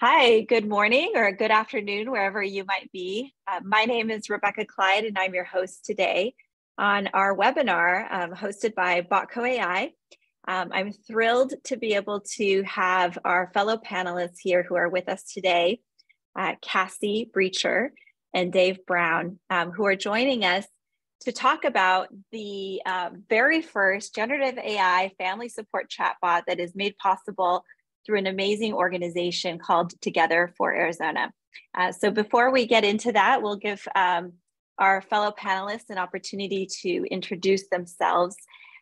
Hi, good morning or good afternoon, wherever you might be. My name is Rebecca Clyde, and I'm your host today on our webinar hosted by Botco AI. I'm thrilled to be able to have our fellow panelists here who are with us today, Cassie Breacher and Dave Brown, who are joining us to talk about the very first generative AI family support chatbot that is made possible through an amazing organization called Together for Arizona. So before we get into that, we'll give our fellow panelists an opportunity to introduce themselves.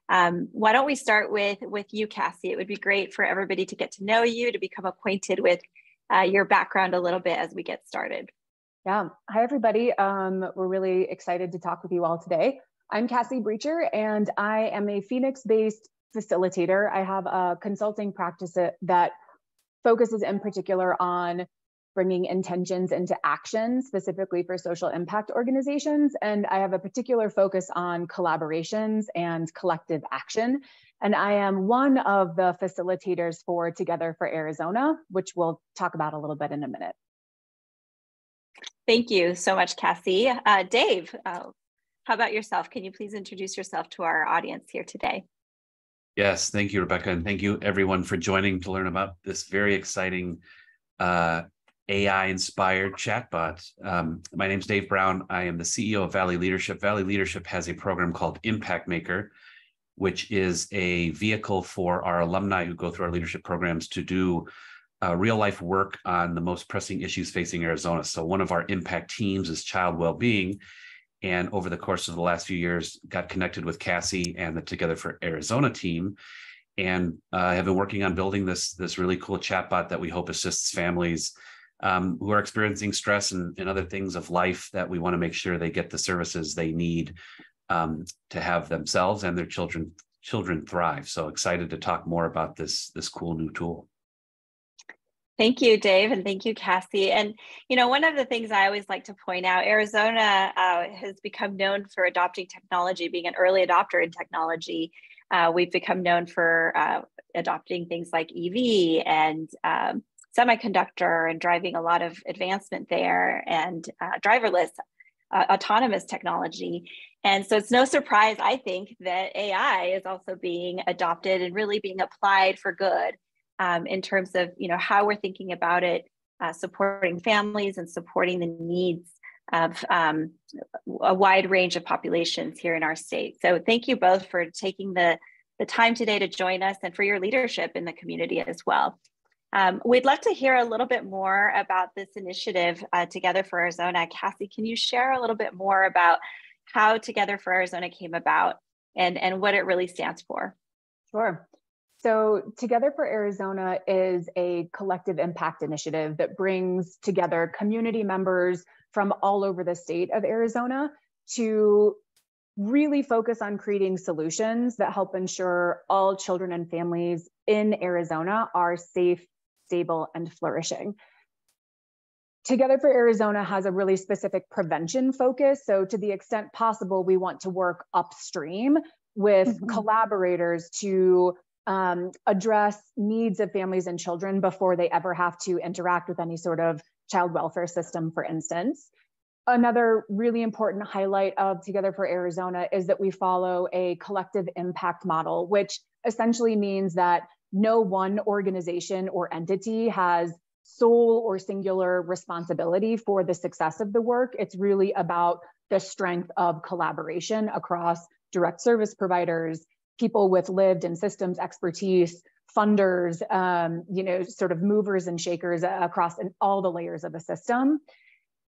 Why don't we start with you, Cassie? It would be great for everybody to get to know you, to become acquainted with your background a little bit as we get started. Yeah. Hi, everybody. We're really excited to talk with you all today. I'm Cassie Breacher, and I am a Phoenix-based facilitator. I have a consulting practice that focuses in particular on bringing intentions into action, specifically for social impact organizations. And I have a particular focus on collaborations and collective action. And I am one of the facilitators for Together for Arizona, which we'll talk about a little bit in a minute. Thank you so much, Cassie. Dave, how about yourself? Can you please introduce yourself to our audience here today? Yes, thank you, Rebecca, and thank you everyone for joining to learn about this very exciting AI-inspired chatbot. My name is Dave Brown. I am the CEO of Valley Leadership. Valley Leadership has a program called Impact Maker, which is a vehicle for our alumni who go through our leadership programs to do real-life work on the most pressing issues facing Arizona. So one of our impact teams is child well-being. And over the course of the last few years, got connected with Cassie and the Together for Arizona team, and have been working on building this really cool chatbot that we hope assists families who are experiencing stress and other things of life, that we want to make sure they get the services they need to have themselves and their children thrive. So excited to talk more about this cool new tool. Thank you, Dave, and thank you, Cassie. And, you know, one of the things I always like to point out, Arizona has become known for adopting technology, being an early adopter in technology. We've become known for adopting things like EV and semiconductor and driving a lot of advancement there, and driverless, autonomous technology. And so it's no surprise, I think, that AI is also being adopted and really being applied for good. In terms of, you know, how we're thinking about it, supporting families and supporting the needs of a wide range of populations here in our state. So thank you both for taking the time today to join us and for your leadership in the community as well. We'd love to hear a little bit more about this initiative, Together for Arizona. Cassie, can you share a little bit more about how Together for Arizona came about and what it really stands for? Sure. So Together for Arizona is a collective impact initiative that brings together community members from all over the state of Arizona to really focus on creating solutions that help ensure all children and families in Arizona are safe, stable, and flourishing. Together for Arizona has a really specific prevention focus. So to the extent possible, we want to work upstream with collaborators to address needs of families and children before they ever have to interact with any sort of child welfare system, for instance. Another really important highlight of Together for Arizona is that we follow a collective impact model, which essentially means that no one organization or entity has sole or singular responsibility for the success of the work. It's really about the strength of collaboration across direct service providers, people with lived and systems expertise, funders, you know, sort of movers and shakers across all the layers of the system.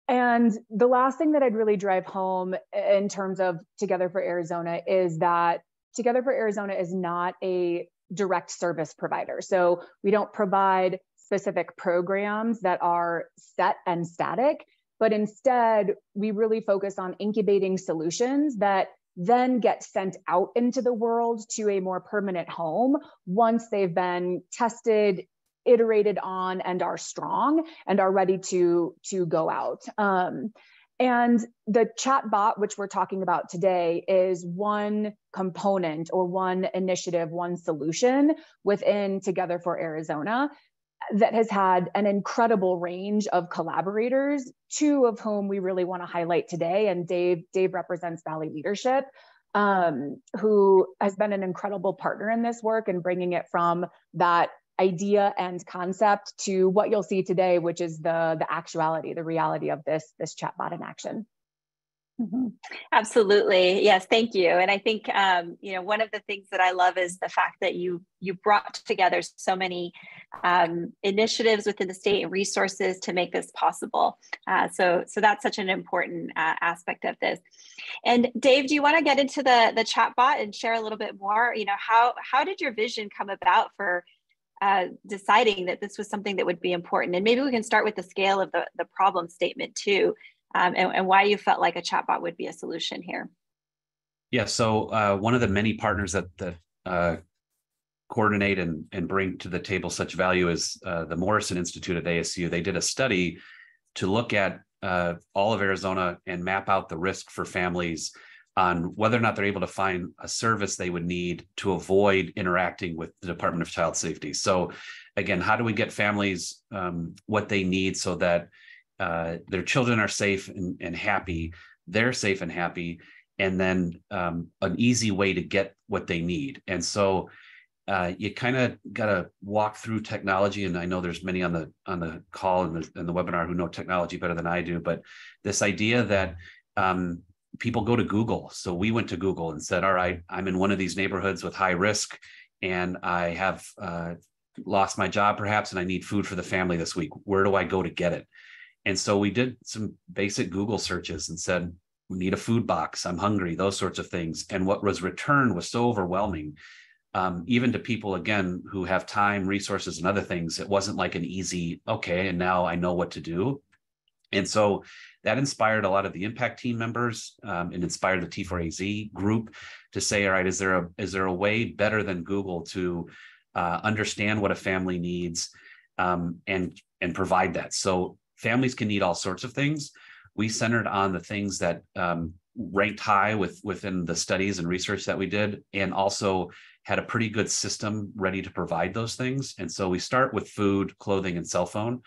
And the last thing that I'd really drive home in terms of Together for Arizona is that Together for Arizona is not a direct service provider. So we don't provide specific programs that are set and static, but instead we really focus on incubating solutions that then get sent out into the world to a more permanent home once they've been tested, iterated on, and are strong and are ready to go out. And the chatbot, which we're talking about today, is one component or one initiative, one solution within Together for Arizona. that has had an incredible range of collaborators, two of whom we really want to highlight today. And Dave represents Valley Leadership, who has been an incredible partner in this work and bringing it from that idea and concept to what you'll see today, which is the actuality, the reality of this chatbot in action. Mm-hmm. Absolutely. Yes. Thank you. And I think, one of the things that I love is the fact that you brought together so many initiatives within the state and resources to make this possible. So that's such an important aspect of this. And Dave, do you want to get into the chatbot and share a little bit more? How did your vision come about for deciding that this was something that would be important? And maybe we can start with the scale of the problem statement too. And why you felt like a chatbot would be a solution here. Yeah, so one of the many partners that coordinate and bring to the table such value is the Morrison Institute at ASU. They did a study to look at all of Arizona and map out the risk for families on whether or not they're able to find a service they would need to avoid interacting with the Department of Child Safety. So again, how do we get families what they need so that their children are safe and happy, they're safe and happy, and then an easy way to get what they need. And so you kind of got to walk through technology. And I know there's many on the call and the webinar who know technology better than I do, but this idea that people go to Google. So we went to Google and said, all right, I'm in one of these neighborhoods with high risk, and I have lost my job perhaps, and I need food for the family this week. Where do I go to get it? And so we did some basic Google searches and said, we need a food box, I'm hungry, those sorts of things. And what was returned was so overwhelming, even to people, again, who have time, resources, and other things. It wasn't like an easy, okay, and now I know what to do. And so that inspired a lot of the impact team members and inspired the T4AZ group to say, all right, is there a way better than Google to understand what a family needs and provide that? So families can need all sorts of things. We centered on the things that ranked high within the studies and research that we did, and also had a pretty good system ready to provide those things. And so we start with food, clothing, and cell phone,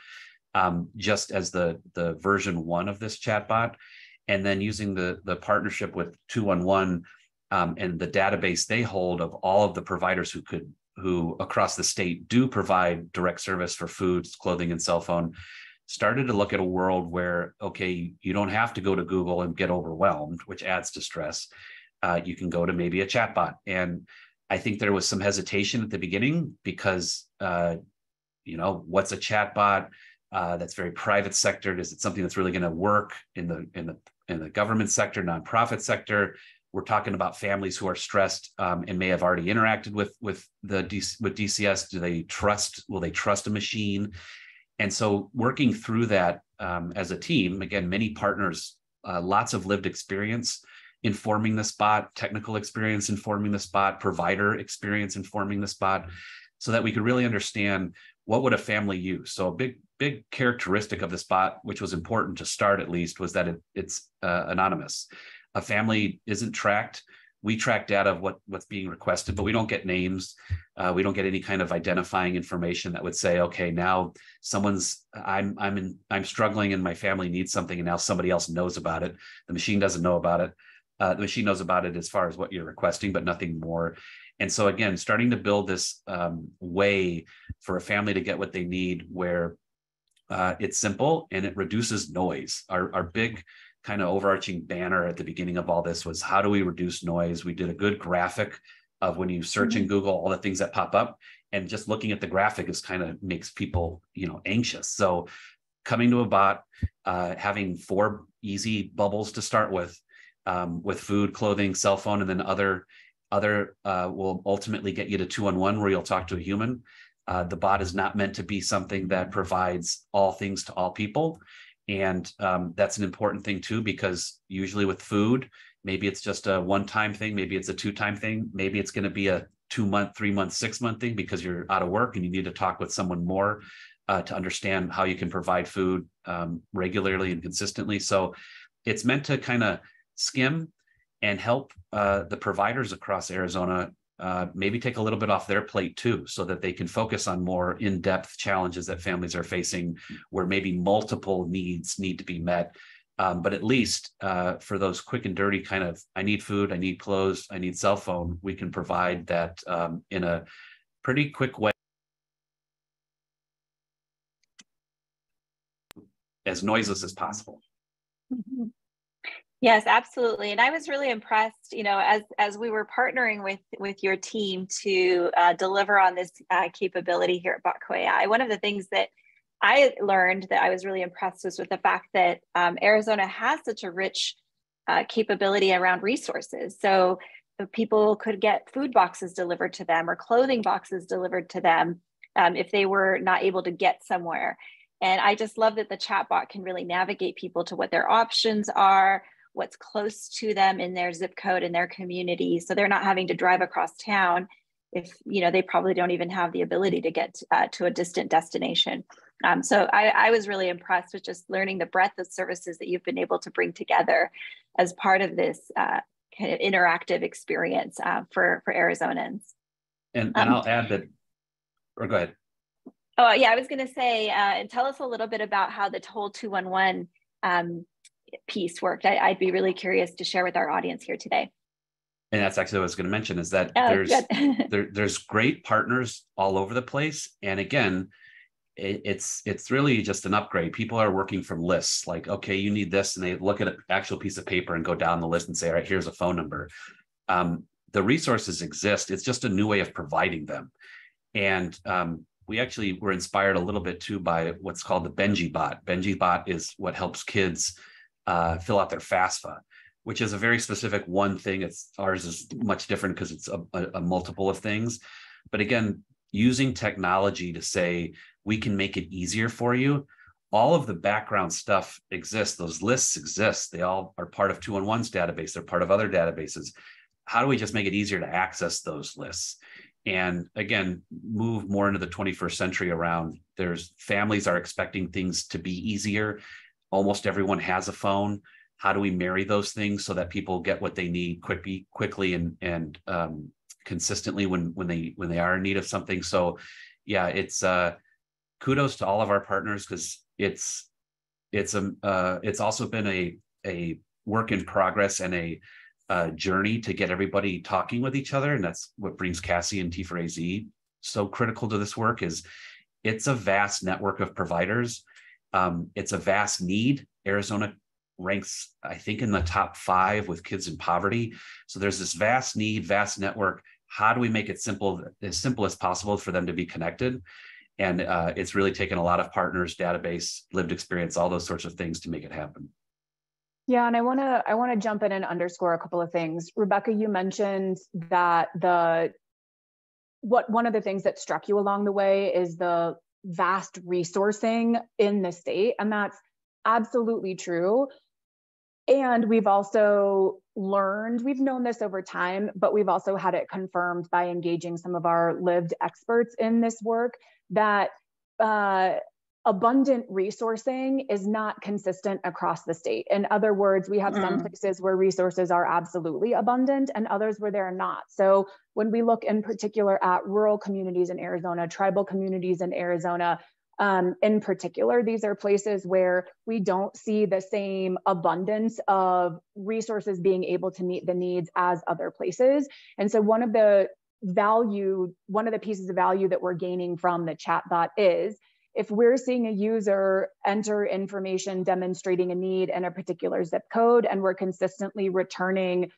just as the version 1 of this chatbot, and then using the partnership with 211 and the database they hold of all of the providers who across the state do provide direct service for food, clothing, and cell phone. Started to look at a world where, okay, you don't have to go to Google and get overwhelmed, which adds to stress. You can go to maybe a chatbot. And I think there was some hesitation at the beginning because, what's a chatbot? That's very private sector. Is it something that's really going to work in the government sector, nonprofit sector? We're talking about families who are stressed and may have already interacted with DCS. Will they trust a machine? And so working through that as a team, again, many partners, lots of lived experience informing the spot, technical experience informing the spot, provider experience informing the spot, so that we could really understand what would a family use. So a big characteristic of the spot, which was important to start at least, was that it's anonymous. A family isn't tracked. We track data of what's being requested, but we don't get names. We don't get any kind of identifying information that would say, okay, now I'm struggling and my family needs something, and now somebody else knows about it. The machine doesn't know about it. The machine knows about it as far as what you're requesting, but nothing more. And so again, starting to build this way for a family to get what they need, where it's simple and it reduces noise. Our big kind of overarching banner at the beginning of all this was, how do we reduce noise? We did a good graphic of when you search in Google, all the things that pop up, and just looking at the graphic is kind of makes people, anxious. So coming to a bot, having 4 easy bubbles to start with food, clothing, cell phone, and then other will ultimately get you to 211 where you'll talk to a human. The bot is not meant to be something that provides all things to all people. And that's an important thing too, because usually with food, maybe it's just a one-time thing, maybe it's a 2-time thing, maybe it's going to be a 2-month, 3-month, 6-month thing because you're out of work and you need to talk with someone more to understand how you can provide food regularly and consistently. So it's meant to kind of skim and help the providers across Arizona maybe take a little bit off their plate too, so that they can focus on more in-depth challenges that families are facing, where maybe multiple needs need to be met. But at least for those quick and dirty kind of, I need food, I need clothes, I need cell phone, we can provide that in a pretty quick way, as noiseless as possible. Mm-hmm. Yes, absolutely. And I was really impressed, as we were partnering with your team to deliver on this capability here at Botco AI. One of the things that I learned that I was really impressed was with the fact that Arizona has such a rich capability around resources. So people could get food boxes delivered to them or clothing boxes delivered to them if they were not able to get somewhere. And I just love that the chatbot can really navigate people to what their options are, what's close to them in their zip code in their community. So they're not having to drive across town if, they probably don't even have the ability to get to a distant destination. So I was really impressed with just learning the breadth of services that you've been able to bring together as part of this kind of interactive experience for Arizonans. And I'll add that, or go ahead. Oh yeah, I was going to say, and tell us a little bit about how the whole 211 piece worked. I'd be really curious to share with our audience here today. And that's actually what I was going to mention, is that there's great partners all over the place. And again, it's really just an upgrade. People are working from lists, like, okay, you need this, and they look at an actual piece of paper and go down the list and say, all right, here's a phone number. The resources exist. It's just a new way of providing them. And we actually were inspired a little bit too by what's called the Benji bot. Benji bot is what helps kids fill out their FAFSA, which is a very specific one thing. Ours is much different because it's a multiple of things. But again, using technology to say, we can make it easier for you. All of the background stuff exists. Those lists exist. They all are part of 211's database. They're part of other databases. How do we just make it easier to access those lists? And again, move more into the 21st century around, families are expecting things to be easier. Almost everyone has a phone. How do we marry those things so that people get what they need quickly and consistently when they are in need of something? So yeah, it's kudos to all of our partners, because it's also been a work in progress and a journey to get everybody talking with each other. And that's what brings Cassie and T4AZ so critical to this work. Is it's a vast network of providers. It's a vast need. Arizona ranks, I think, in the top 5 with kids in poverty. So there's this vast need, vast network. How do we make it as simple as possible for them to be connected? And it's really taken a lot of partners, database, lived experience, all those sorts of things to make it happen. Yeah, and I want to jump in and underscore a couple of things. Rebecca, you mentioned that one of the things that struck you along the way is the vast resourcing in the state, and that's absolutely true. And we've also we've known this over time, but we've also had it confirmed by engaging some of our lived experts in this work that abundant resourcing is not consistent across the state. In other words, we have some places where resources are absolutely abundant and others where they're not. So when we look in particular at rural communities in Arizona, tribal communities in Arizona, in particular, these are places where we don't see the same abundance of resources being able to meet the needs as other places. And so one of the pieces of value that we're gaining from the chatbot is, if we're seeing a user enter information demonstrating a need in a particular zip code, and we're consistently returning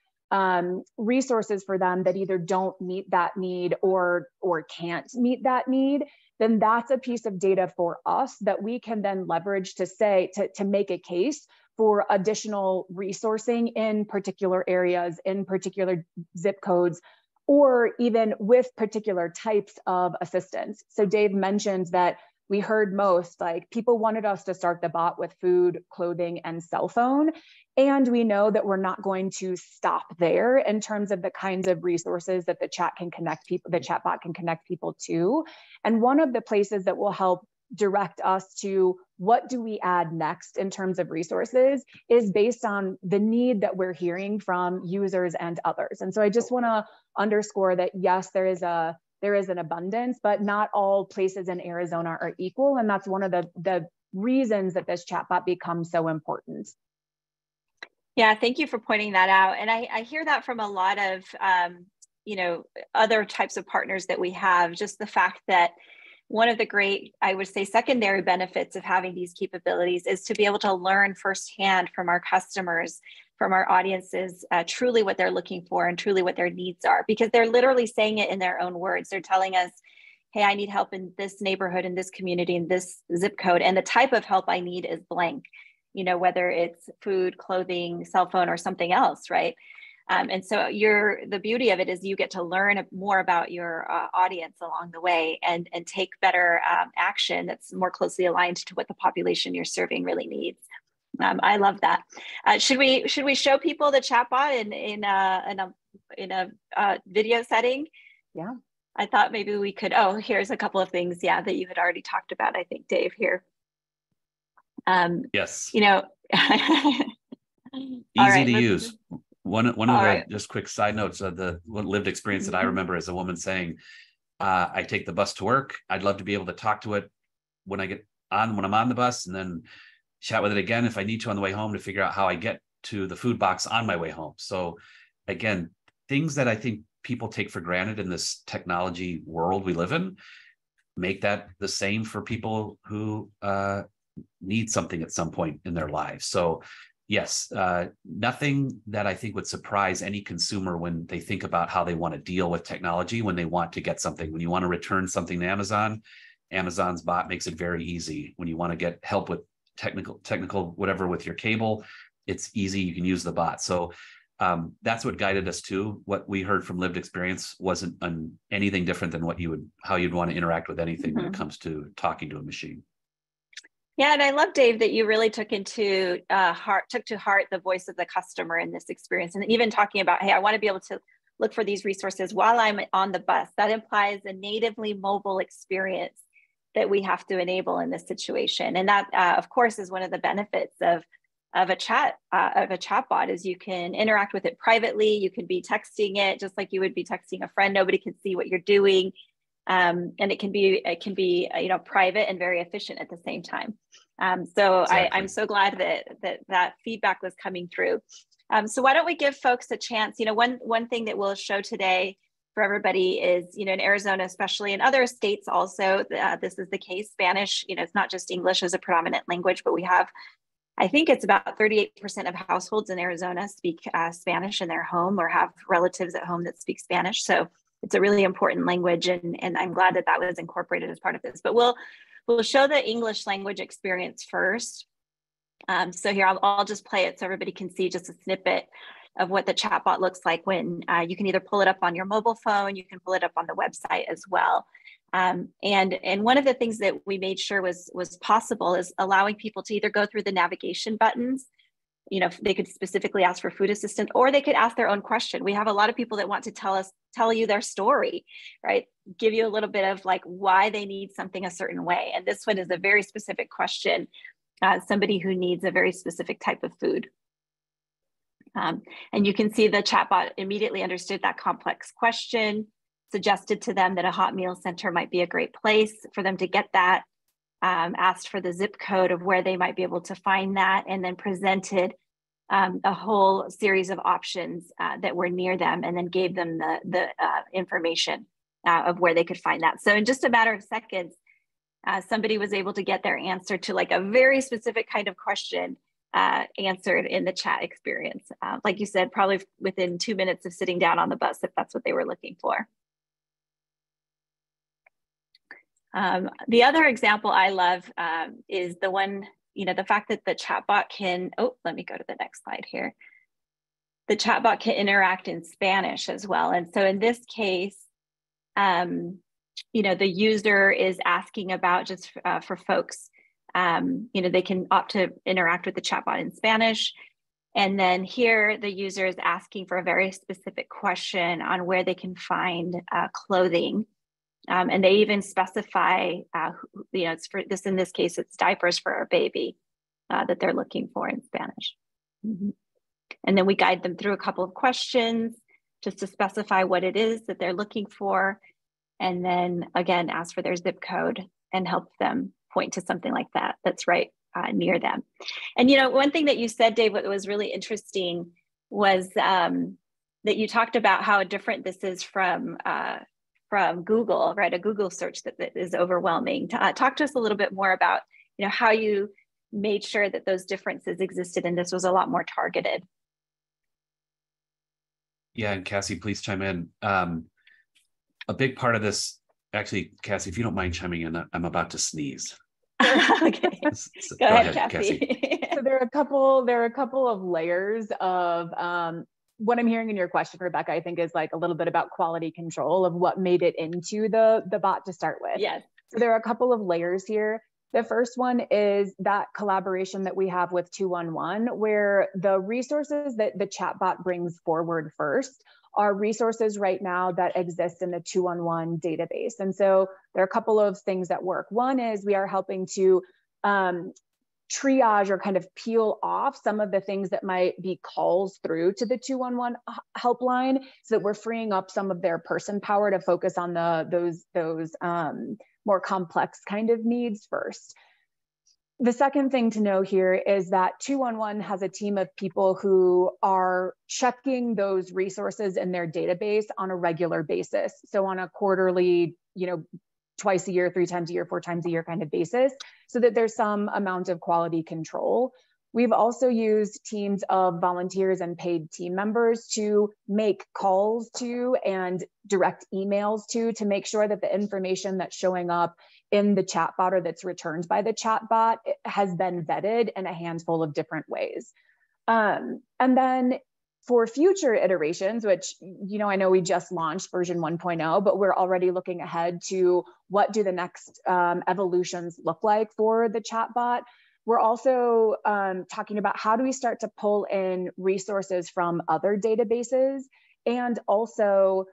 resources for them that either don't meet that need or can't meet that need, then that's a piece of data for us that we can then leverage to make a case for additional resourcing in particular areas, in particular zip codes, or even with particular types of assistance. So Dave mentioned that we heard most, like, people wanted us to start the bot with food, clothing, and cell phone. And we know that we're not going to stop there in terms of the kinds of resources that the chatbot can connect people to. And one of the places that will help direct us to what do we add next in terms of resources is based on the need that we're hearing from users and others. And so I just want to underscore that, yes, there is an abundance, but not all places in Arizona are equal. And that's one of the reasons that this chatbot becomes so important. Yeah, thank you for pointing that out. And I hear that from a lot of, other types of partners that we have, just the fact that one of the great, I would say, secondary benefits of having these capabilities is to be able to learn firsthand from our customers, from our audiences, truly what they're looking for and truly what their needs are, because they're literally saying it in their own words. They're telling us, hey, I need help in this neighborhood, in this community, in this zip code, and the type of help I need is blank, whether it's food, clothing, cell phone, or something else, right? And so the beauty of it is you get to learn more about your audience along the way and take better action that's more closely aligned to what the population you're serving really needs. I love that. Should we show people the chatbot in a video setting? Yeah. I thought maybe we could. Oh, here's a couple of things, that you had already talked about, I think, Dave, here. Yes. Easy to use. One of the just quick side notes of the lived experience that I remember is a woman saying, I take the bus to work. I'd love to be able to talk to it when I'm on the bus, and then chat with it again if I need to on the way home to figure out how I get to the food box on my way home. So again, things that I think people take for granted in this technology world we live in, make that the same for people who need something at some point in their lives. So yes, nothing that I think would surprise any consumer when they think about how they want to deal with technology, when they want to get something. When you want to return something to Amazon, Amazon's bot makes it very easy. When you want to get help with technical whatever with your cable, it's easy. You can use the bot. So that's what guided us too. What we heard from lived experience wasn't anything different than how you'd want to interact with anything when it comes to talking to a machine. Yeah, and I love, Dave, that you really took to heart the voice of the customer in this experience, and even talking about, hey, I want to be able to look for these resources while I'm on the bus. That implies a natively mobile experience that we have to enable in this situation, and that, of course, is one of the benefits of a chatbot is you can interact with it privately. You can be texting it just like you would be texting a friend. Nobody can see what you're doing. And it can be private and very efficient at the same time. So exactly. I'm so glad that feedback was coming through. So why don't we give folks a chance? One thing that we'll show today for everybody is, in Arizona, especially in other states also, this is the case. Spanish, it's not just English as a predominant language, but we have, I think it's about 38% of households in Arizona speak Spanish in their home or have relatives at home that speak Spanish. So it's a really important language, and I'm glad that was incorporated as part of this. But we'll show the English language experience first. So here, I'll just play it so everybody can see just a snippet of what the chatbot looks like when you can either pull it up on your mobile phone, you can pull it up on the website as well. And one of the things that we made sure was possible is allowing people to either go through the navigation buttons. They could specifically ask for food assistance, or they could ask their own question. We have a lot of people that want to tell you their story, right? Give you a little bit of like why they need something a certain way. And this one is a very specific question, somebody who needs a very specific type of food. And you can see the chatbot immediately understood that complex question, suggested to them that a hot meal center might be a great place for them to get that, asked for the zip code of where they might be able to find that, and then presented a whole series of options that were near them, and then gave them the information of where they could find that. So in just a matter of seconds, somebody was able to get their answer to like a very specific kind of question answered in the chat experience. Like you said, probably within 2 minutes of sitting down on the bus, if that's what they were looking for. The other example I love is the one, the fact that the chatbot can, let me go to the next slide here. The chatbot can interact in Spanish as well. And so in this case, the user is asking about, just for folks, they can opt to interact with the chatbot in Spanish. And then here, the user is asking for a very specific question on where they can find clothing And they even specify, it's for this, in this case, it's diapers for our baby that they're looking for in Spanish. Mm-hmm. And then we guide them through a couple of questions just to specify what it is that they're looking for. And then again, ask for their zip code and help them point to something like that that's right near them. And, one thing that you said, Dave, what was really interesting was that you talked about how different this is from Google, right? A Google search that is overwhelming. Talk to us a little bit more about, how you made sure that those differences existed and this was a lot more targeted. Yeah, and Cassie, please chime in. A big part of this, actually, Cassie, if you don't mind chiming in, I'm about to sneeze. Okay, go ahead, Cassie. So there are a couple of layers of what I'm hearing in your question, Rebecca, I think is like a little bit about quality control of what made it into the bot to start with. Yes. So there are a couple of layers here. The first one is that collaboration that we have with 211, where the resources that the chatbot brings forward first are resources right now that exist in the 211 database. And so there are a couple of things that work. One is we are helping to triage or kind of peel off some of the things that might be calls through to the 211 helpline, so that we're freeing up some of their person power to focus on those more complex kind of needs first. The second thing to know here is that 211 has a team of people who are checking those resources in their database on a regular basis. So on a quarterly, twice a year, 3 times a year, 4 times a year kind of basis, so that there's some amount of quality control. We've also used teams of volunteers and paid team members to make calls to and direct emails to make sure that the information that's showing up in the chatbot or that's returned by the chatbot has been vetted in a handful of different ways. And then for future iterations, which, I know we just launched version 1.0, but we're already looking ahead to what do the next evolutions look like for the chatbot. We're also talking about how do we start to pull in resources from other databases and also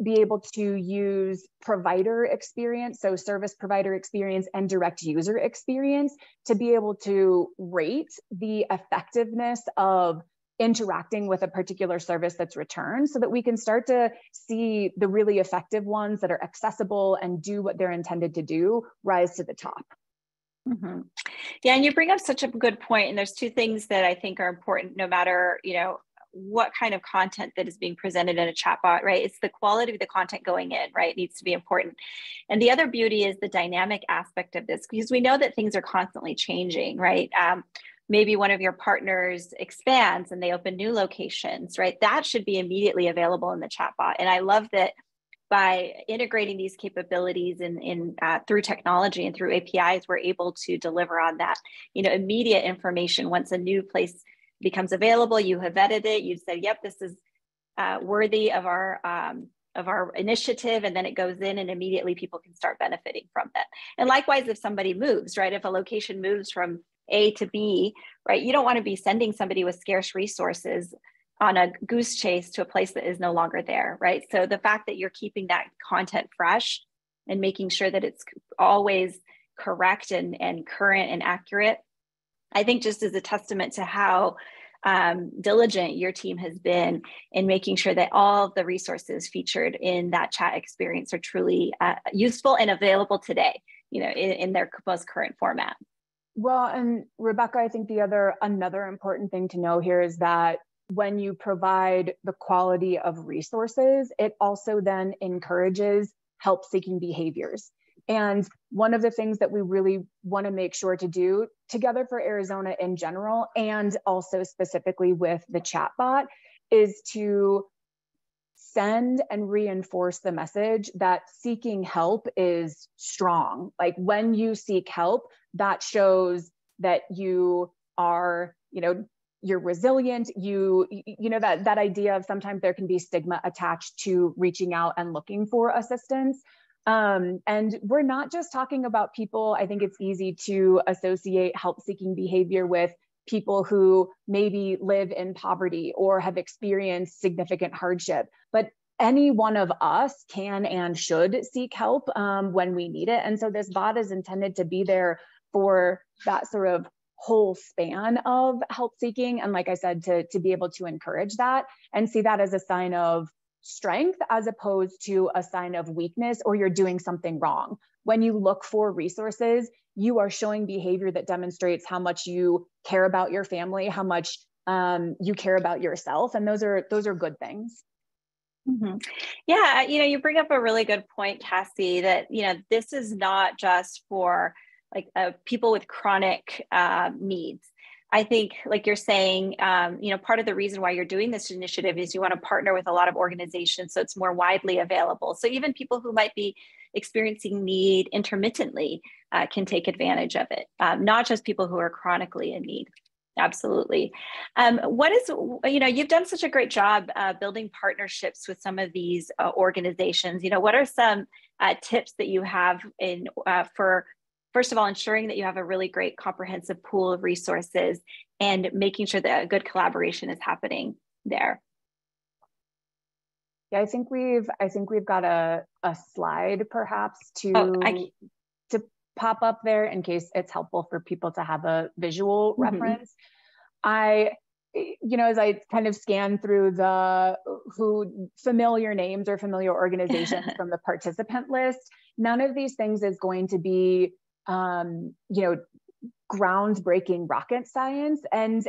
be able to use provider experience, so service provider experience and direct user experience, to be able to rate the effectiveness of interacting with a particular service that's returned, so that we can start to see the really effective ones that are accessible and do what they're intended to do rise to the top. Mm-hmm. Yeah, and you bring up such a good point. And there's 2 things that I think are important, no matter, what kind of content that is being presented in a chatbot, right? It's the quality of the content going in, right? It needs to be important. And the other beauty is the dynamic aspect of this, because we know that things are constantly changing, right? Maybe one of your partners expands and they open new locations, right? That should be immediately available in the chatbot. And I love that by integrating these capabilities through technology and through APIs, we're able to deliver on that, immediate information. Once a new place becomes available, you have vetted it, you've said, yep, this is worthy of our initiative, and then it goes in and immediately people can start benefiting from that. And likewise, if somebody moves, right? If a location moves from A to B, right? You don't want to be sending somebody with scarce resources on a goose chase to a place that is no longer there, right? So the fact that you're keeping that content fresh and making sure that it's always correct and current and accurate, I think just is a testament to how diligent your team has been in making sure that all of the resources featured in that chat experience are truly useful and available today, in their most current format. Well, and Rebecca, I think another important thing to know here is that when you provide the quality of resources, it also then encourages help-seeking behaviors. And one of the things that we really want to make sure to do together for Arizona in general, and also specifically with the chatbot, is to send and reinforce the message that seeking help is strong. Like when you seek help, that shows that you are, you're resilient. That idea of sometimes there can be stigma attached to reaching out and looking for assistance. And we're not just talking about people. I think it's easy to associate help-seeking behavior with people who maybe live in poverty or have experienced significant hardship. But any one of us can and should seek help when we need it. And so this bot is intended to be there for that sort of whole span of help seeking. And like I said, to be able to encourage that and see that as a sign of strength as opposed to a sign of weakness or you're doing something wrong. When you look for resources, you are showing behavior that demonstrates how much you care about your family, how much you care about yourself. And those are good things. Mm-hmm. Yeah, you bring up a really good point, Cassie, that, this is not just for like people with chronic needs. I think, like you're saying, part of the reason why you're doing this initiative is you want to partner with a lot of organizations so it's more widely available. So even people who might be experiencing need intermittently can take advantage of it, not just people who are chronically in need. Absolutely. You've done such a great job building partnerships with some of these organizations. What are some tips that you have for, first of all, ensuring that you have a really great comprehensive pool of resources and making sure that a good collaboration is happening there? Yeah, I think we've got a slide perhaps to pop up there in case it's helpful for people to have a visual reference. As I kind of scan through the familiar names or familiar organizations from the participant list, none of these things is going to be, groundbreaking rocket science. And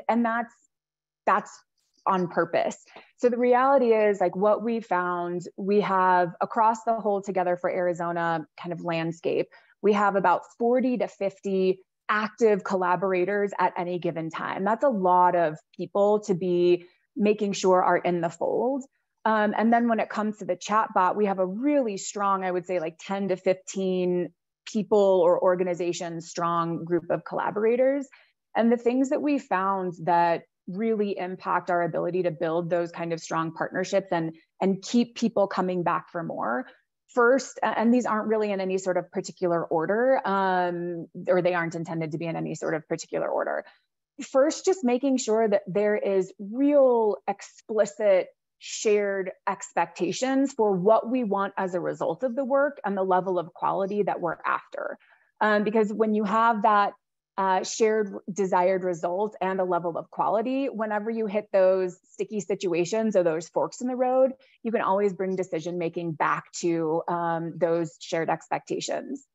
that's on purpose. So the reality is, like, what we found, we have across the whole Together for Arizona kind of landscape, we have about 40 to 50 active collaborators at any given time. That's a lot of people to be making sure are in the fold. And then when it comes to the chatbot, we have a really strong, I would say like 10 to 15 people or organizations strong group of collaborators. And the things that we found that really impact our ability to build those kind of strong partnerships and keep people coming back for more. First, and these aren't really in any sort of particular order, or they aren't intended to be in any sort of particular order. First, just making sure that there is real explicit shared expectations for what we want as a result of the work and the level of quality that we're after. Because when you have that shared desired result and a level of quality, whenever you hit those sticky situations or those forks in the road, you can always bring decision-making back to those shared expectations.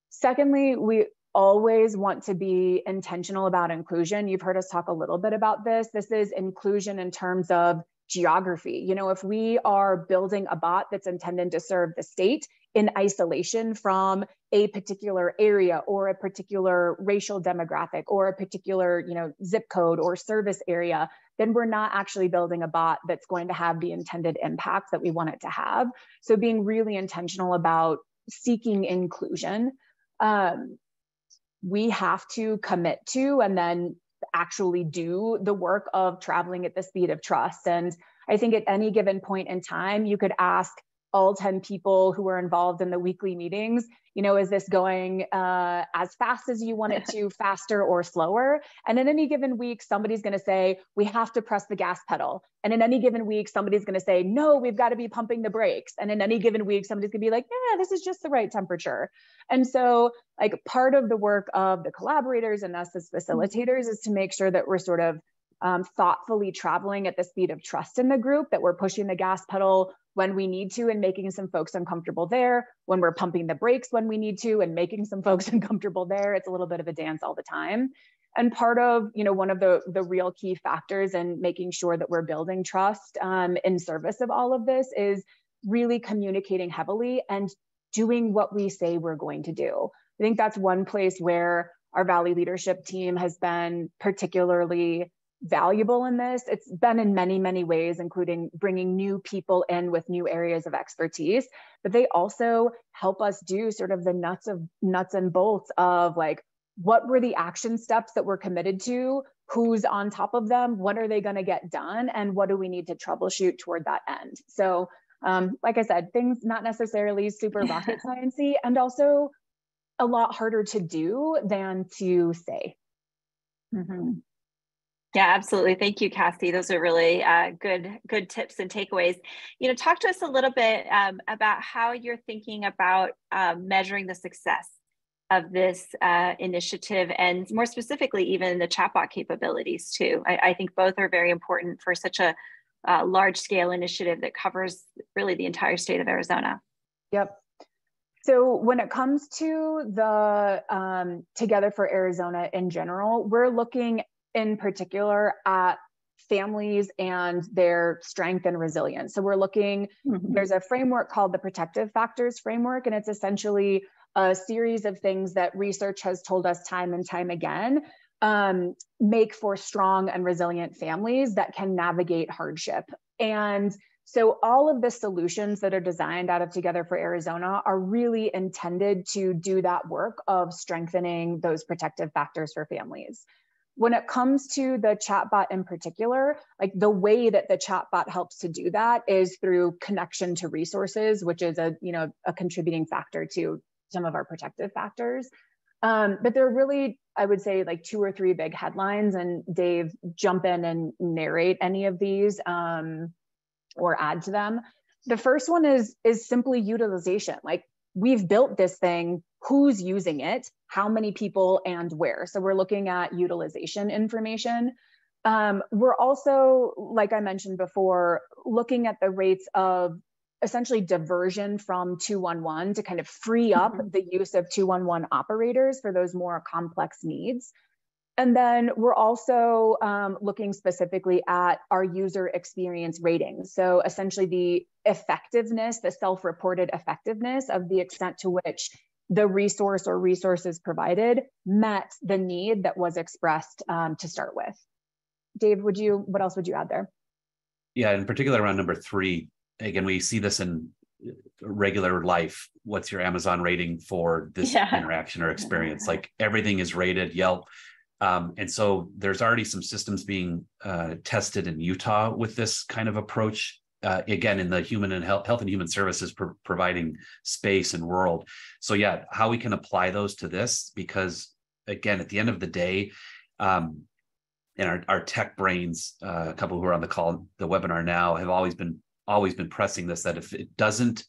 Secondly, we always want to be intentional about inclusion. You've heard us talk a little bit about this. This is inclusion in terms of geography. If we are building a bot that's intended to serve the state in isolation from a particular area or a particular racial demographic or a particular, zip code or service area, then we're not actually building a bot that's going to have the intended impact that we want it to have. So being really intentional about seeking inclusion, we have to commit to and then actually do the work of traveling at the speed of trust. And I think at any given point in time, you could ask all 10 people who are involved in the weekly meetings, is this going as fast as you want it to, faster or slower? And in any given week, somebody's going to say, we have to press the gas pedal. And in any given week, somebody's going to say, no, we've got to be pumping the brakes. And in any given week, somebody's going to be like, yeah, this is just the right temperature. And so like part of the work of the collaborators and us as facilitators is to make sure that we're sort of thoughtfully traveling at the speed of trust in the group, that we're pushing the gas pedal when we need to and making some folks uncomfortable there, when we're pumping the brakes when we need to and making some folks uncomfortable there. It's a little bit of a dance all the time. And part of, one of the real key factors in making sure that we're building trust in service of all of this is really communicating heavily and doing what we say we're going to do. I think that's one place where our Valley leadership team has been particularly valuable in this. It's been in many, many ways, including bringing new people in with new areas of expertise, but they also help us do sort of the nuts and bolts of like, what were the action steps that we're committed to? Who's on top of them? When are they going to get done? And what do we need to troubleshoot toward that end? So, like I said, things not necessarily super rocket science-y, and also a lot harder to do than to say. Mm-hmm. Yeah, absolutely. Thank you, Cassie. Those are really good tips and takeaways. Talk to us a little bit about how you're thinking about measuring the success of this initiative, and more specifically, even the chatbot capabilities too. I think both are very important for such a large scale initiative that covers really the entire state of Arizona. Yep. So when it comes to the Together for Arizona in general, we're looking in particular at families and their strength and resilience. So we're looking, there's a framework called the Protective Factors Framework, and it's essentially a series of things that research has told us time and time again make for strong and resilient families that can navigate hardship. And so all of the solutions that are designed out of Together for Arizona are really intended to do that work of strengthening those protective factors for families. When it comes to the chatbot in particular, like the way that the chatbot helps to do that is through connection to resources, which is a contributing factor to some of our protective factors. But there are really, I would say, like 2 or 3 big headlines, and Dave, jump in and narrate any of these or add to them. The first one is simply utilization. Like, we've built this thing, who's using it, how many people, and where. So we're looking at utilization information. We're also, like I mentioned before, looking at the rates of essentially diversion from 211 to kind of free up the use of 211 operators for those more complex needs. And then we're also looking specifically at our user experience ratings. So essentially the effectiveness, the self-reported effectiveness of the extent to which the resource or resources provided met the need that was expressed to start with. Dave, what else would you add there? Yeah, in particular around number 3, again, we see this in regular life. What's your Amazon rating for this interaction or experience? Like, everything is rated, Yelp. And so there's already some systems being tested in Utah with this kind of approach, again, in the human and health and human services providing space and world. So yeah, how we can apply those to this, because again, at the end of the day, and our tech brains, a couple who are on the call, the webinar now, have always been pressing this, that if it doesn't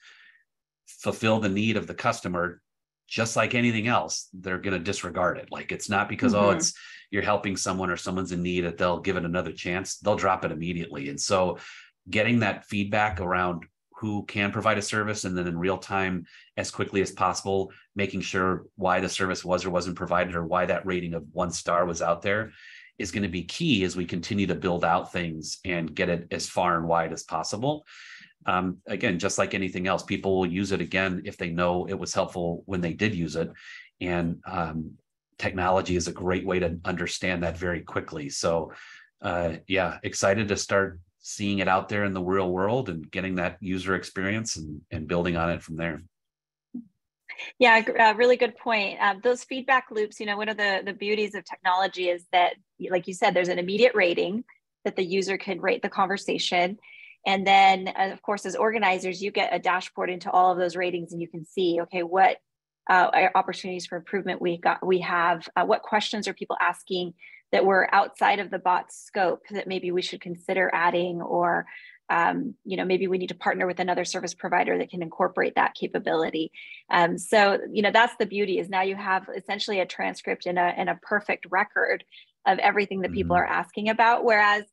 fulfill the need of the customer, just like anything else, they're going to disregard it. Like, it's not because, you're helping someone or someone's in need that they'll give it another chance. They'll drop it immediately. And so getting that feedback around who can provide a service, and then in real time, as quickly as possible, making sure why the service was or wasn't provided, or why that rating of 1 star was out there, is going to be key as we continue to build out things and get it as far and wide as possible. Again, just like anything else, people will use it again if they know it was helpful when they did use it. And technology is a great way to understand that very quickly. So yeah, excited to start seeing it out there in the real world and getting that user experience and building on it from there. Yeah, really good point. Those feedback loops, one of the beauties of technology is that, like you said, there's an immediate rating that the user can rate the conversation. And then, of course, as organizers, you get a dashboard into all of those ratings, and you can see, okay, what opportunities for improvement we have, what questions are people asking that were outside of the bot's scope that maybe we should consider adding, or maybe we need to partner with another service provider that can incorporate that capability. So that's the beauty, is now you have essentially a transcript and a perfect record of everything that people are asking about. Whereas,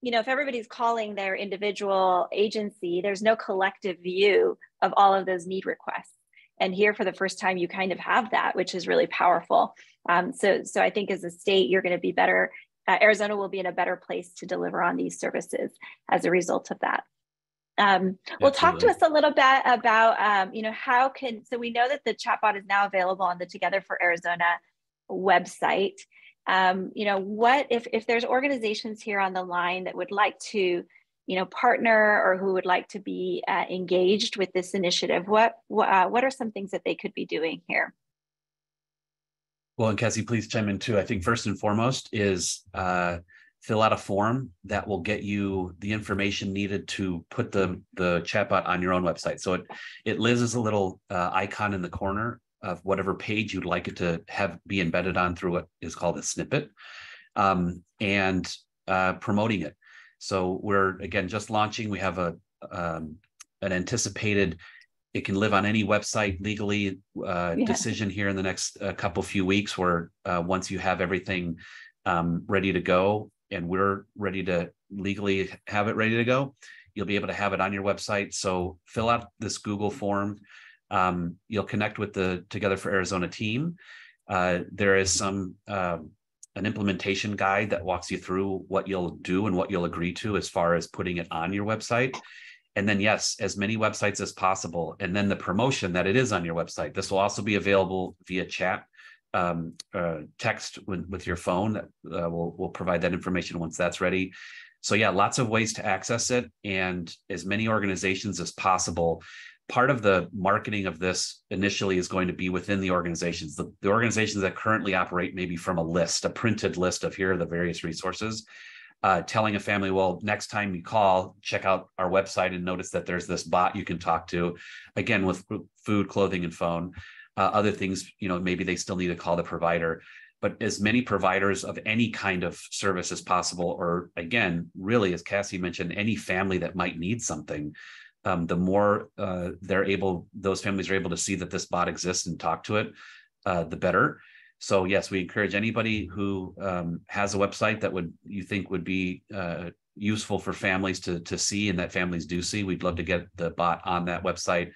if everybody's calling their individual agency, there's no collective view of all of those need requests. And here, for the first time, you kind of have that, which is really powerful. So I think as a state, you're going to be better. Arizona will be in a better place to deliver on these services as a result of that. Well, talk to us a little bit about, so we know that the chatbot is now available on the Together for Arizona website. What if there's organizations here on the line that would like to, partner, or who would like to be engaged with this initiative? What are some things that they could be doing here? Well, and Cassie, please chime in too. I think first and foremost is fill out a form that will get you the information needed to put the chatbot on your own website. So it lives as a little icon in the corner of whatever page you'd like it to be embedded on through what is called a snippet. And promoting it. So we're, again, just launching. We have an anticipated, it can live on any website legally decision here in the next few weeks, where once you have everything ready to go, and we're ready to legally have it ready to go, you'll be able to have it on your website. So fill out this Google form. You'll connect with the Together for Arizona team. There is an implementation guide that walks you through what you'll do and what you'll agree to as far as putting it on your website. And then, yes, as many websites as possible. And then the promotion that it is on your website. This will also be available via chat, text with your phone. We'll provide that information once that's ready. So yeah, lots of ways to access it, and as many organizations as possible. Part of the marketing of this initially is going to be within the organizations. The organizations that currently operate maybe from a printed list of here are the various resources. Telling a family, well, next time you call, check out our website and notice that there's this bot you can talk to, again, with food, clothing, and phone. Other things, maybe they still need to call the provider. But as many providers of any kind of service as possible, or again, really, as Cassie mentioned, any family that might need something, the more those families are able to see that this bot exists and talk to it, the better. So yes, we encourage anybody who has a website that you think would be useful for families to see, and that families do see. We'd love to get the bot on that website,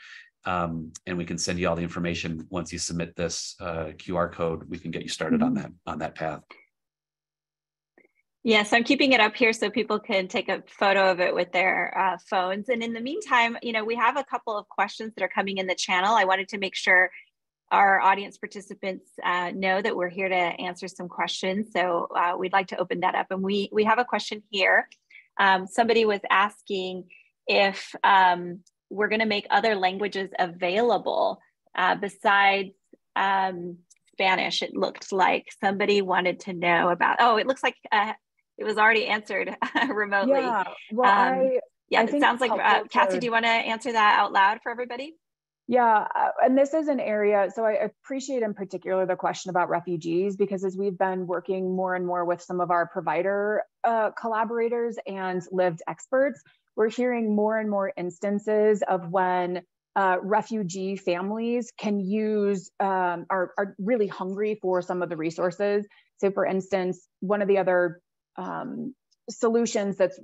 and we can send you all the information. Once you submit this QR code, we can get you started on that path. Yes, I'm keeping it up here so people can take a photo of it with their phones. And in the meantime, we have a couple of questions that are coming in the channel. I wanted to make sure our audience participants know that we're here to answer some questions. So we'd like to open that up. And we have a question here. Somebody was asking if we're going to make other languages available besides Spanish. It looked like somebody wanted to know about, it looks like it was already answered remotely. Yeah, well, I it sounds like, Cassie, do you want to answer that out loud for everybody? Yeah, and this is an area, so I appreciate in particular the question about refugees, because as we've been working more and more with some of our provider collaborators and lived experts, we're hearing more and more instances of when refugee families can use, are really hungry for some of the resources. So for instance, one of the other solutions that's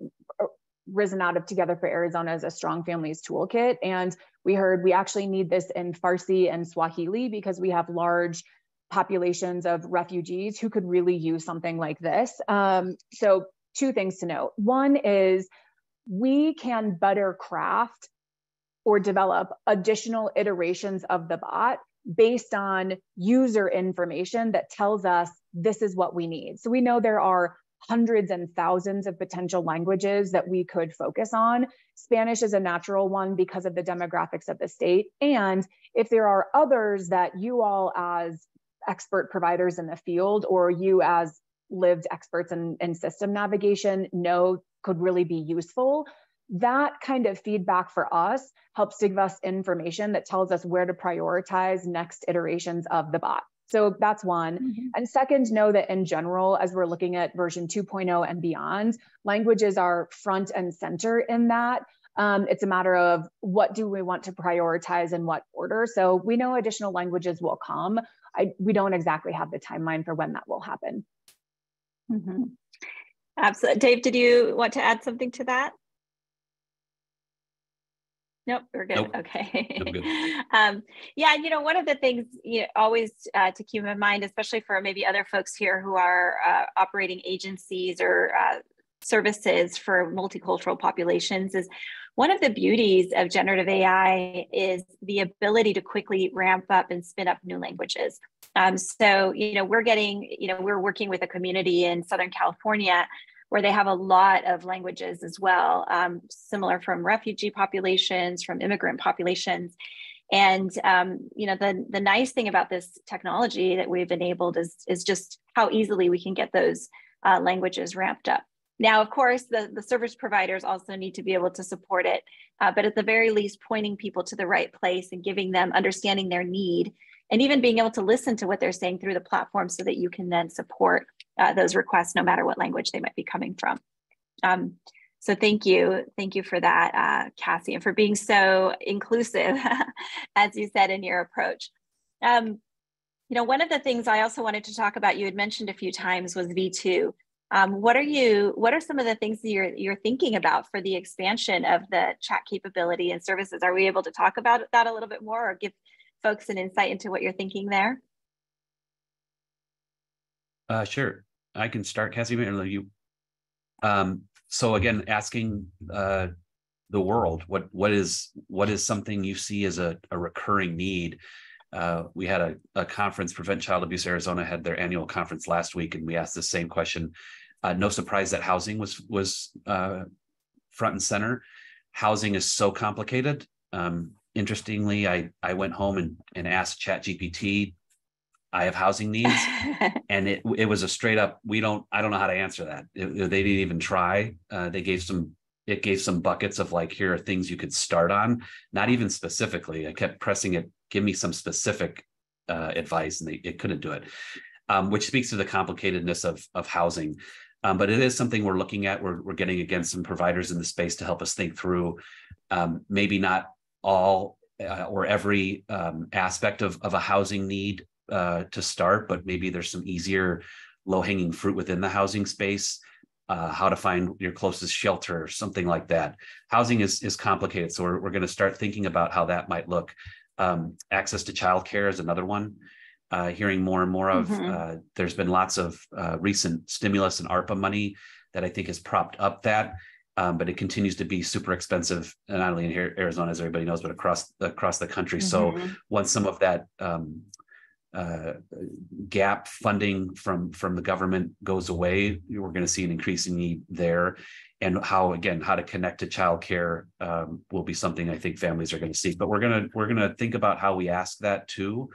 risen out of Together for Arizona is a Strong Families Toolkit. And we heard we actually need this in Farsi and Swahili because we have large populations of refugees who could really use something like this. So two things to note. One is we can better craft or develop additional iterations of the bot based on user information that tells us this is what we need. So we know there are hundreds and thousands of potential languages that we could focus on. Spanish is a natural one because of the demographics of the state. And if there are others that you all as expert providers in the field, or you as lived experts in system navigation know could really be useful, that kind of feedback for us helps to give us information that tells us where to prioritize next iterations of the bot. So that's one. And second, know that in general, as we're looking at version 2.0 and beyond, languages are front and center in that. It's a matter of what do we want to prioritize in what order. So we know additional languages will come. We don't exactly have the timeline for when that will happen. Absolutely. Dave, did you want to add something to that? Nope, we're good. Nope. Okay. Good. Yeah, one of the things always to keep in mind, especially for maybe other folks here who are operating agencies or services for multicultural populations, is one of the beauties of generative AI is the ability to quickly ramp up and spin up new languages. So, we're working with a community in Southern California where they have a lot of languages as well, similar from refugee populations, from immigrant populations. And, the nice thing about this technology that we've enabled is just how easily we can get those languages ramped up. Now, of course, the service providers also need to be able to support it, but at the very least, pointing people to the right place and giving them understanding their need, and even being able to listen to what they're saying through the platform so that you can then support those requests, no matter what language they might be coming from. So thank you for that, Cassie, and for being so inclusive, as you said in your approach. One of the things I also wanted to talk about, you had mentioned a few times, was V2. What are some of the things that you're thinking about for the expansion of the chat capability and services? Are we able to talk about that a little bit more, or give folks an insight into what you're thinking there? Sure, I can start, Cassie. You. So again, asking the world, what is something you see as a recurring need? We had a conference, Prevent Child Abuse Arizona had their annual conference last week, and we asked the same question. No surprise that housing was front and center. Housing is so complicated. Interestingly, I went home and asked ChatGPT, I have housing needs, and it was a straight up, I don't know how to answer that. They didn't even try. It gave some buckets of like, here are things you could start on, not even specifically. I kept pressing it, give me some specific advice, and it couldn't do it, which speaks to the complicatedness of housing. But it is something we're looking at. We're getting against some providers in the space to help us think through, maybe not all or every aspect of a housing need to start, but maybe there's some easier low-hanging fruit within the housing space, how to find your closest shelter or something like that. Housing is complicated, so we're going to start thinking about how that might look. Access to childcare is another one. Hearing more and more of, there's been lots of recent stimulus and ARPA money that I think has propped up that, but it continues to be super expensive, not only in here, Arizona, as everybody knows, but across the country. So once some of that gap funding from the government goes away, we're going to see an increasing need there. And how to connect to childcare will be something I think families are going to seek. But we're going to think about how we ask that too.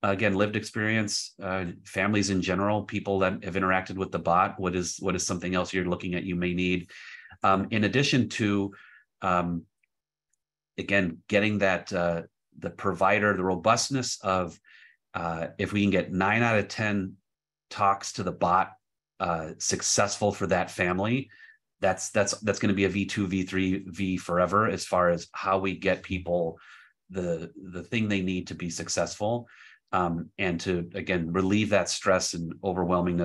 Again, lived experience, families in general, people that have interacted with the bot. What is something else you're looking at you may need? In addition to, again, getting that the provider, the robustness of, if we can get 9 out of 10 talks to the bot successful for that family, that's going to be a V2, V3, V forever, as far as how we get people the thing they need to be successful, and to, again, relieve that stress and overwhelming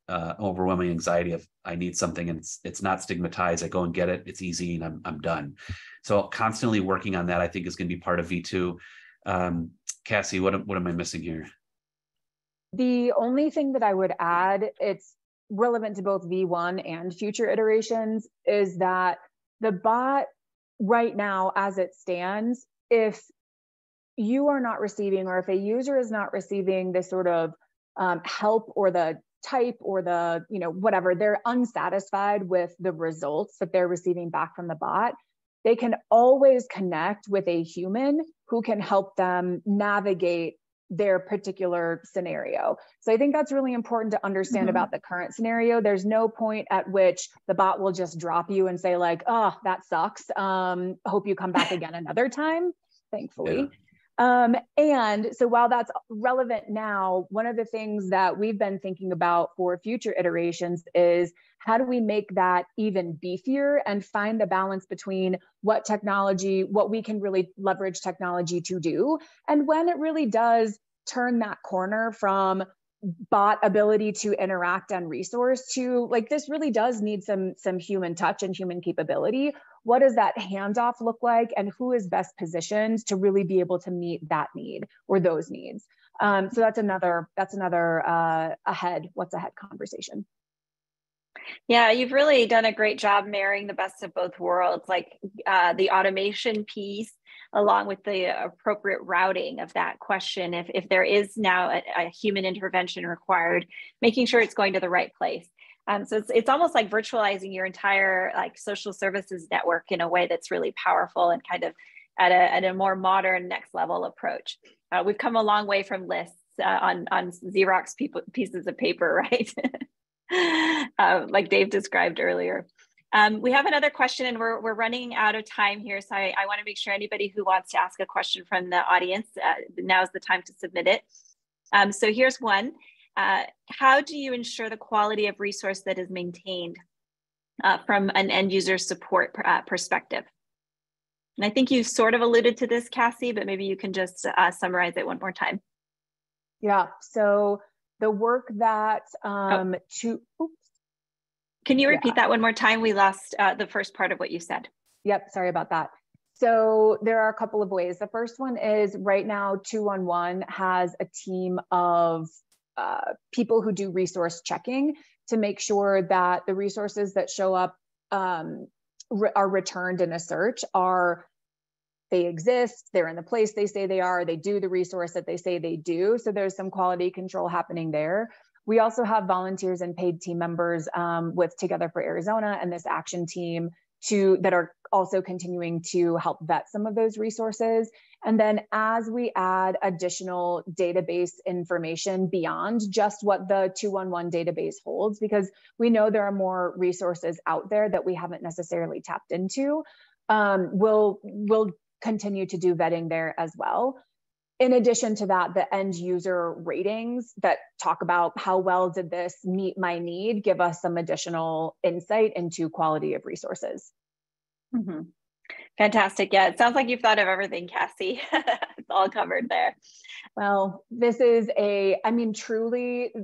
anxiety of, I need something and it's not stigmatized. I go and get it. It's easy and I'm done. So constantly working on that, I think, is going to be part of V2. Cassie, what am I missing here? The only thing that I would add, it's relevant to both V1 and future iterations, is that the bot right now, as it stands, if you are not receiving, or if a user is not receiving this sort of help or the type or the, whatever, they're unsatisfied with the results that they're receiving back from the bot, they can always connect with a human who can help them navigate their particular scenario. So I think that's really important to understand about the current scenario. There's no point at which the bot will just drop you and say like, oh, that sucks. Hope you come back again another time, thankfully. Yeah. And so while that's relevant now, one of the things that we've been thinking about for future iterations is, how do we make that even beefier and find the balance between what we can really leverage technology to do, and when it really does turn that corner from bot ability to interact and resource to, like, this really does need some human touch and human capability. What does that handoff look like, and who is best positioned to really be able to meet that need or those needs? So that's another what's ahead conversation. Yeah, you've really done a great job marrying the best of both worlds, like the automation piece, along with the appropriate routing of that question. If there is now a human intervention required, making sure it's going to the right place. So it's almost like virtualizing your entire social services network in a way that's really powerful and kind of at a more modern next level approach. We've come a long way from lists on Xerox pieces of paper, right? Like Dave described earlier. We have another question, and we're running out of time here. So I want to make sure anybody who wants to ask a question from the audience, now's the time to submit it. So here's one. how do you ensure the quality of resource that is maintained from an end user support perspective? And I think you sort of alluded to this, Cassie, but maybe you can just summarize it one more time. Yeah, so the work that Can you repeat that one more time? We lost the first part of what you said. Yep, sorry about that. So there are a couple of ways. The first one is right now, 211 has a team of people who do resource checking to make sure that the resources that show up are returned in a search they exist, they're in the place they say they are, they do the resource that they say they do. So there's some quality control happening there. We also have volunteers and paid team members with Together for Arizona and this action team that are also continuing to help vet some of those resources. And then as we add additional database information beyond just what the 211 database holds, because we know there are more resources out there that we haven't necessarily tapped into, we'll continue to do vetting there as well. In addition to that, the end user ratings that talk about how well did this meet my need give us some additional insight into quality of resources. Mm-hmm. Fantastic. Yeah, it sounds like you've thought of everything, Cassie. It's all covered there. Well, truly,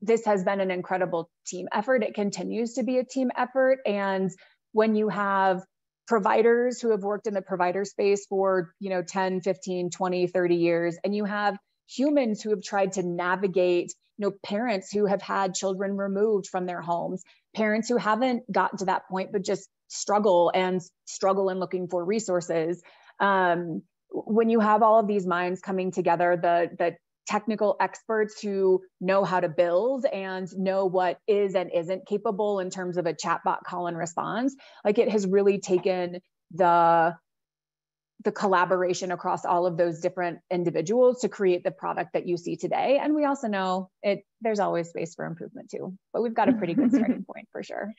this has been an incredible team effort. It continues to be a team effort. And when you have providers who have worked in the provider space for 10, 15, 20, 30 years, and you have humans who have tried to navigate parents who have had children removed from their homes, parents who haven't gotten to that point but just struggle in looking for resources. When you have all of these minds coming together, the technical experts who know how to build and know what is and isn't capable in terms of a chatbot call and response, like it has really taken the collaboration across all of those different individuals to create the product that you see today. And we also know there's always space for improvement too, but we've got a pretty good starting point for sure.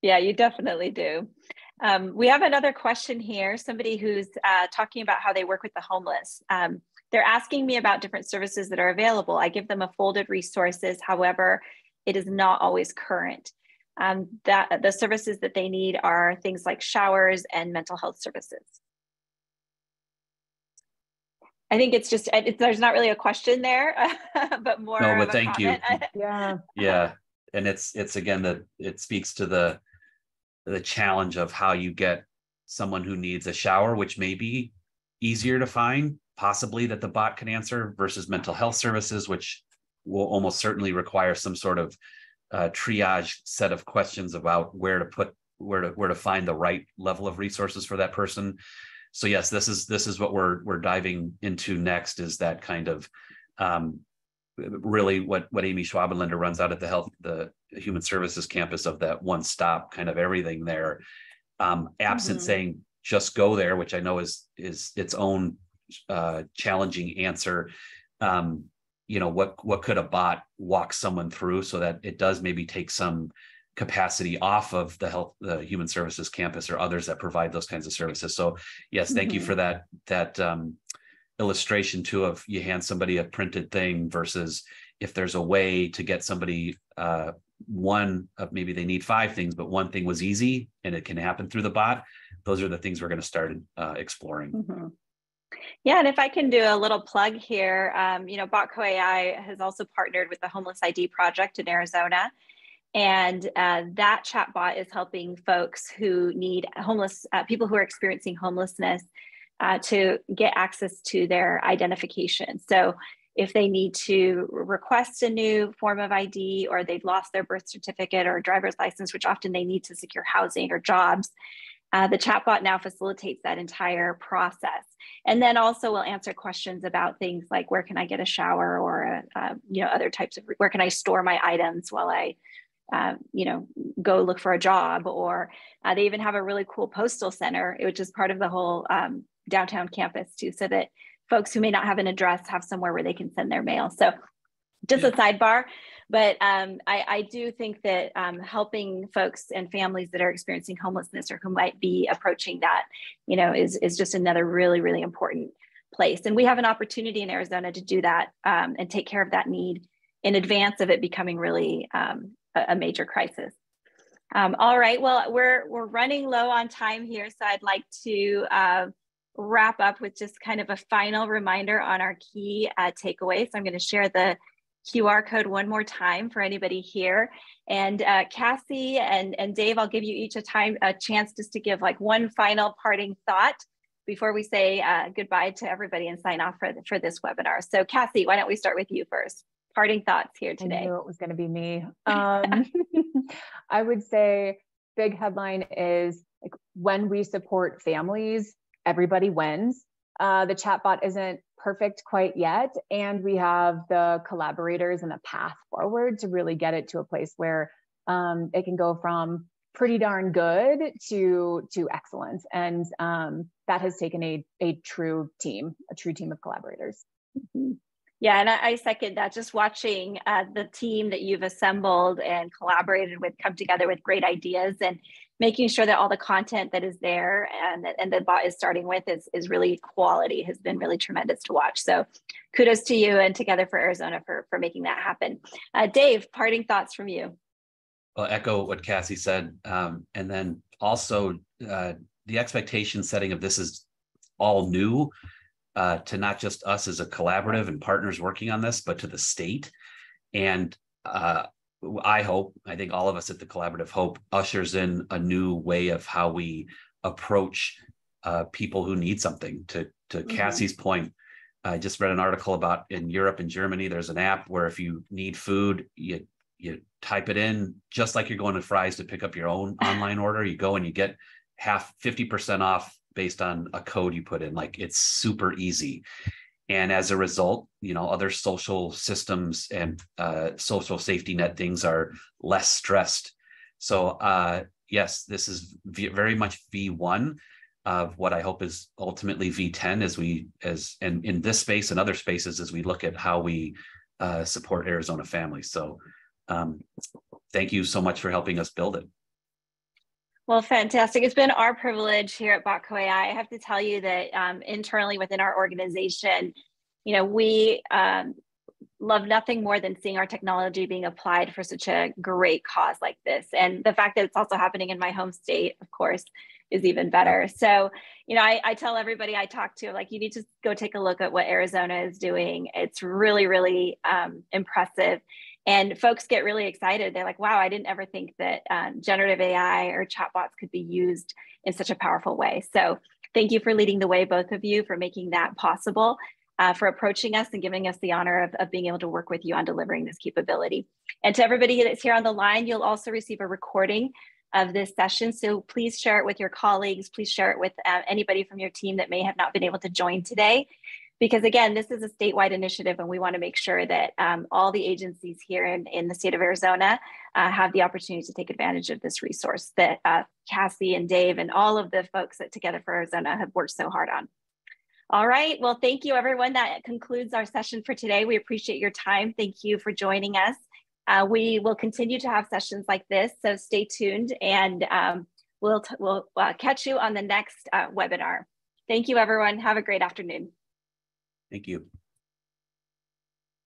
Yeah, you definitely do. We have another question here, somebody who's talking about how they work with the homeless. They're asking me about different services that are available. I give them a folded resources. However, it is not always current. That the services that they need are things like showers and mental health services. I think it's just, there's not really a question there, but more of a thank comment. you. Yeah. And it's again, that it speaks to the challenge of how you get someone who needs a shower, which may be easier to find, possibly that the bot can answer, versus mental health services, which will almost certainly require some sort of triage set of questions about where to find the right level of resources for that person. So yes, this is what we're diving into next, is that kind of really what Amy Schwabenlinder runs out at the Human Services campus, of that one-stop kind of everything there. Absent saying just go there, which I know is its own challenging answer. What could a bot walk someone through so that it does maybe take some capacity off of the Human Services campus or others that provide those kinds of services. So yes, thank you for that illustration too, of you hand somebody a printed thing versus if there's a way to get somebody one of, maybe they need 5 things, but one thing was easy and it can happen through the bot. Those are the things we're going to start exploring. Yeah, and if I can do a little plug here, Botco AI has also partnered with the Homeless ID Project in Arizona. And that chatbot is helping folks who need people who are experiencing homelessness to get access to their identification. So if they need to request a new form of ID, or they've lost their birth certificate or driver's license, which often they need to secure housing or jobs, the chatbot now facilitates that entire process. And then also will answer questions about things like, where can I get a shower, or other types of, where can I store my items while I go look for a job, or they even have a really cool postal center, which is part of the whole downtown campus too, so that folks who may not have an address have somewhere where they can send their mail. So just a sidebar, but I do think that helping folks and families that are experiencing homelessness or who might be approaching that, is just another really, really important place. And we have an opportunity in Arizona to do that and take care of that need in advance of it becoming really a major crisis. All right, well, we're running low on time here, so I'd like to wrap up with just kind of a final reminder on our key takeaways. So I'm going to share the QR code one more time for anybody here. And Cassie and Dave, I'll give you each a chance just to give like one final parting thought before we say goodbye to everybody and sign off for this webinar. So Cassie, why don't we start with you first? Parting thoughts here today. I knew it was going to be me. I would say big headline is like, when we support families, everybody wins. The chatbot isn't perfect quite yet, and we have the collaborators and the path forward to really get it to a place where it can go from pretty darn good to excellence. And that has taken a true team of collaborators. Mm-hmm. Yeah, and I second that. Just watching the team that you've assembled and collaborated with come together with great ideas and making sure that all the content that is there and the bot is starting with is really quality has been really tremendous to watch. So kudos to you and Together for Arizona for making that happen. Dave, parting thoughts from you. Well, echo what Cassie said. And then also the expectation setting of this is all new. To not just us as a collaborative and partners working on this, but to the state. And I think all of us at the collaborative hope ushers in a new way of how we approach people who need something. To Cassie's point, I just read an article about in Europe and Germany, there's an app where if you need food, you type it in, just like you're going to Fry's to pick up your own online order. You go and you get 50% off based on a code you put in. Like, it's super easy. And as a result, other social systems and social safety net things are less stressed. So yes, this is very much V1 of what I hope is ultimately V10 and in this space and other spaces as we look at how we support Arizona families. So thank you so much for helping us build it. Well, fantastic. It's been our privilege here at Botco AI. I have to tell you that internally within our organization, we love nothing more than seeing our technology being applied for such a great cause like this. And the fact that it's also happening in my home state, of course, is even better. So, I tell everybody I talk to, like, you need to go take a look at what Arizona is doing. It's really, really impressive. And folks get really excited. They're like, wow, I didn't ever think that generative AI or chatbots could be used in such a powerful way. So thank you for leading the way, both of you, for making that possible, for approaching us and giving us the honor of being able to work with you on delivering this capability. And to everybody that's here on the line, you'll also receive a recording of this session. So please share it with your colleagues. Please share it with anybody from your team that may have not been able to join today. Because again, this is a statewide initiative and we want to make sure that all the agencies here in the state of Arizona have the opportunity to take advantage of this resource that Cassie and Dave and all of the folks at Together for Arizona have worked so hard on. All right, well, thank you everyone. That concludes our session for today. We appreciate your time. Thank you for joining us. We will continue to have sessions like this, so stay tuned and we'll catch you on the next webinar. Thank you everyone. Have a great afternoon. Thank you.